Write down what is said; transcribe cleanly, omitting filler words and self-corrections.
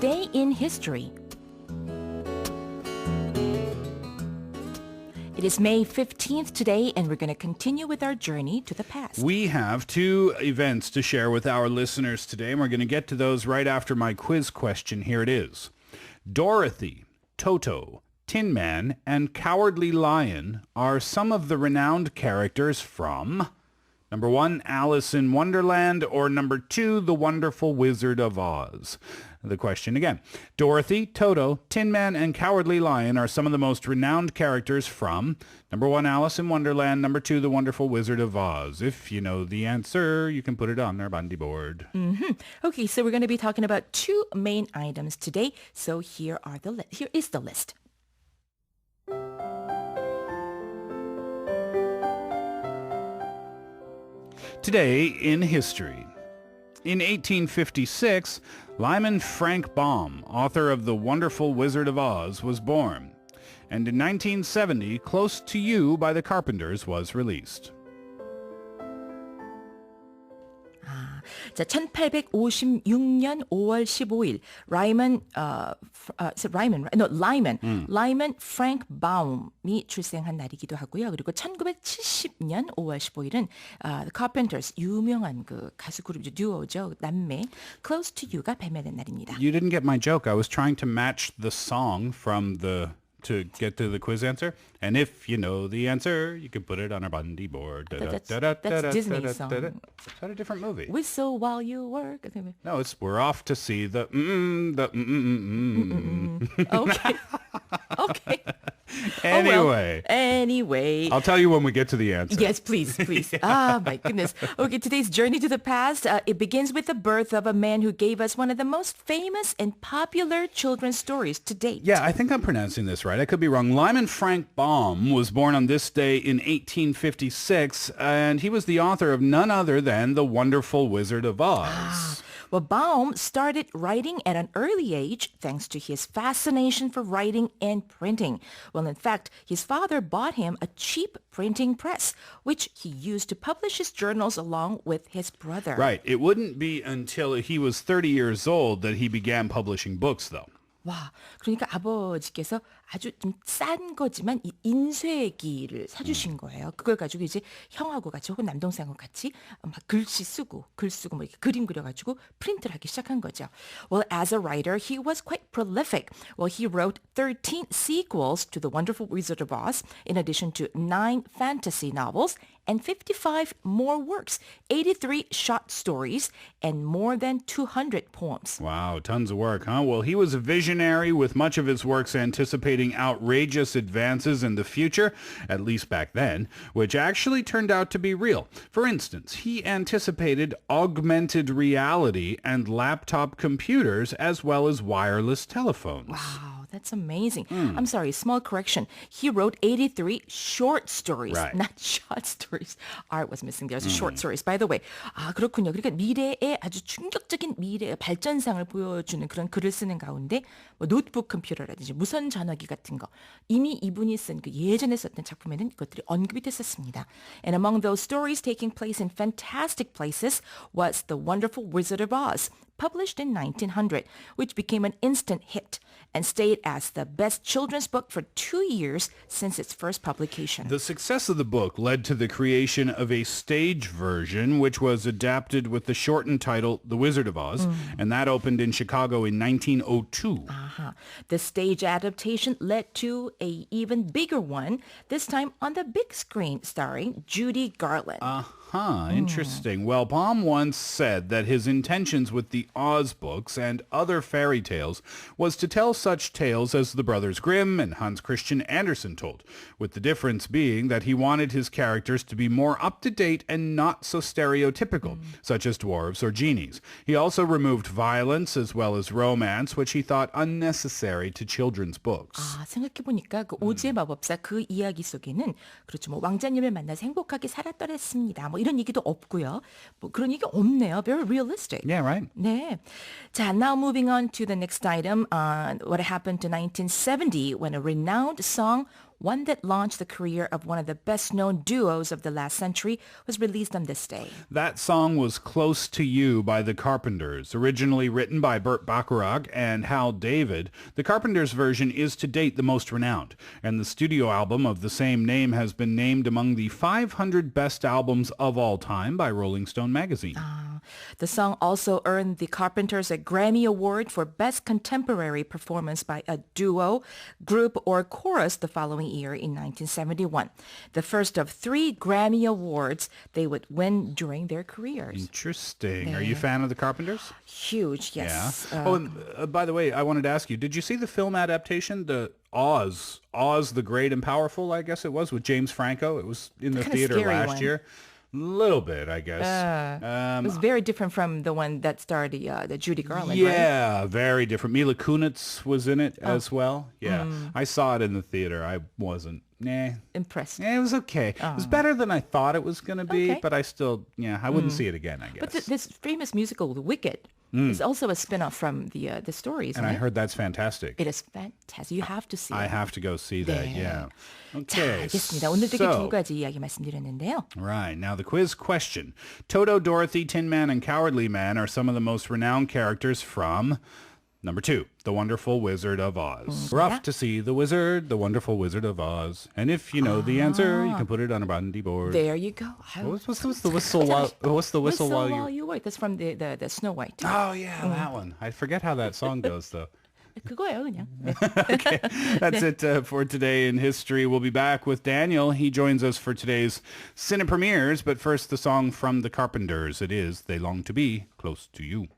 Today in History. It is May 15th today, and we're going to continue with our journey to the past. We have two events to share with our listeners today, and we're going to get to those right after my quiz question. Here it is. Dorothy, Toto, Tin Man, and Cowardly Lion are some of the renowned characters from... Number 1, Alice in Wonderland, or number 2, The Wonderful Wizard of Oz. The question again. Dorothy, Toto, Tin Man, and Cowardly Lion are some of the most renowned characters from number 1, Alice in Wonderland, number 2, The Wonderful Wizard of Oz. If you know the answer, you can put it on our bandy board. Okay, so we're going to be talking about two main items today. So here is the list. Today in history. In 1856, Lyman Frank Baum, author of The Wonderful Wizard of Oz, was born. And in 1970, Close to You by the Carpenters was released. 자, 1856년 5월 15일 Lyman Frank Baum이 출생한 날이기도 하고요. 그리고 1970년 5월 15일은 The Carpenters 유명한 그 가수 그룹 듀오죠. 남매 Close to You가 발매된 날입니다. You didn't get my joke. I was trying to match the song to get to the quiz answer. And if you know the answer, you can put it on our bandy board. That's Disney song. Is that a different movie? Whistle while you work. No, it's We're Off to See the Okay. Okay. Anyway. I'll tell you when we get to the answer. Yes, please. Ah, my goodness. Okay, today's journey to the past, it begins with the birth of a man who gave us one of the most famous and popular children's stories to date. Yeah, I think I'm pronouncing this right. I could be wrong. Lyman Frank Baum was born on this day in 1856, and he was the author of none other than The Wonderful Wizard of Oz. Well, Baum started writing at an early age thanks to his fascination for writing and printing. Well, in fact, his father bought him a cheap printing press, which he used to publish his journals along with his brother. Right. It wouldn't be until he was 30 years old that he began publishing books, though. 와, 그러니까 아버지께서 아주 좀 싼 거지만 이 인쇄기를 사주신 거예요. 그걸 가지고 이제 형하고 같이 혹은 남동생하고 같이 막 글 쓰고 뭐 이렇게 그림 그려가지고 프린트를 하기 시작한 거죠. Well, as a writer, he was quite prolific. Well, he wrote 13 sequels to The Wonderful Wizard of Oz, in addition to 9 fantasy novels and 55 more works, 83 short stories, and more than 200 poems. Wow, tons of work, huh? Well, he was a visionary with much of his works anticipating outrageous advances in the future, at least back then, which actually turned out to be real. For instance, he anticipated augmented reality and laptop computers as well as wireless telephones. Wow, that's amazing. I'm sorry, small correction. He wrote 83 short stories, Right. not short stories. Art was missing there. So short stories. By the way, 그렇군요. 그러니까 미래의 아주 충격적인 미래의 발전상을 보여주는 그런 글을 쓰는 가운데 뭐 노트북 컴퓨터라든지 무선 전화기 같은 거 이미 이분이 쓴 그 예전에 썼던 작품에는 이것들이 언급이 됐었습니다. And among those stories taking place in fantastic places was The Wonderful Wizard of Oz, published in 1900, which became an instant hit and stayed as the best children's book for 2 years since its first publication. The success of the book led to the creation of a stage version, which was adapted with the shortened title The Wizard of Oz, and that opened in Chicago in 1902. The stage adaptation led to a even bigger one, this time on the big screen, starring Judy Garland. Interesting. Well, Baum once said that his intentions with the Oz books and other fairy tales was to tell such tales as the Brothers Grimm and Hans Christian Andersen told, with the difference being that he wanted his characters to be more up-to-date and not so stereotypical, such as dwarves or genies. He also removed violence as well as romance, which he thought unnecessary to children's books. 생각해보니까 그 오즈의 마법사 그 이야기 속에는 그렇죠. 뭐 왕자님을 만나서 행복하게 살았더랬습니다. 뭐 이런 얘기도 없고요. 뭐 그런 얘기 없네요. Very realistic. Yeah, right. 네. 자, now moving on to the next item. What happened to 1970 when a renowned song one that launched the career of one of the best-known duos of the last century, was released on this day. That song was Close to You by the Carpenters, originally written by Burt Bacharach and Hal David. The Carpenters version is to date the most renowned, and the studio album of the same name has been named among the 500 best albums of all time by Rolling Stone magazine. The song also earned the Carpenters a Grammy Award for Best Contemporary Performance by a Duo, Group, or Chorus the following year in 1971. The first of 3 Grammy Awards they would win during their careers. Interesting. Are you a fan of the Carpenters? Huge, yes. Yeah. And by the way, I wanted to ask you, did you see the film adaptation, the Oz the Great and Powerful, I guess it was, with James Franco? It was in the Kinda theater scary last one. year. Little bit, I guess. It was very different from the one that starred the Judy Garland, right? Yeah, very different. Mila Kunis was in it as well. Yeah. I saw it in the theater. I wasn't, Impressed. it was okay. It was better than I thought it was going to be, Okay. but I still, I wouldn't see it again, I guess. But this famous musical, The Wicked, is also a spin-off from the stories, And right? I heard that's fantastic. It is fantastic. You have to see I it. have to go see that, 네. yeah. 자, Okay, 알겠습니다. 오늘 되게 so- 두 가지 이야기 말씀드렸는데요. Right. Now the quiz question. Toto, Dorothy, Tin Man, and Cowardly Man are some of the most renowned characters from number 2, The Wonderful Wizard of Oz. We're off to see the Wonderful Wizard of Oz. And if you know the answer, you can put it on a brandy board. There you go. What's the whistle while you... you work. That's from the Snow White. Oh, yeah, that one. I forget how that song goes, though. 그거예요, 그냥. 네. That's it for today in history. We'll be back with Daniel. He joins us for today's Cine Premieres. But first, the song from the Carpenters. It is They Long to Be Close to You.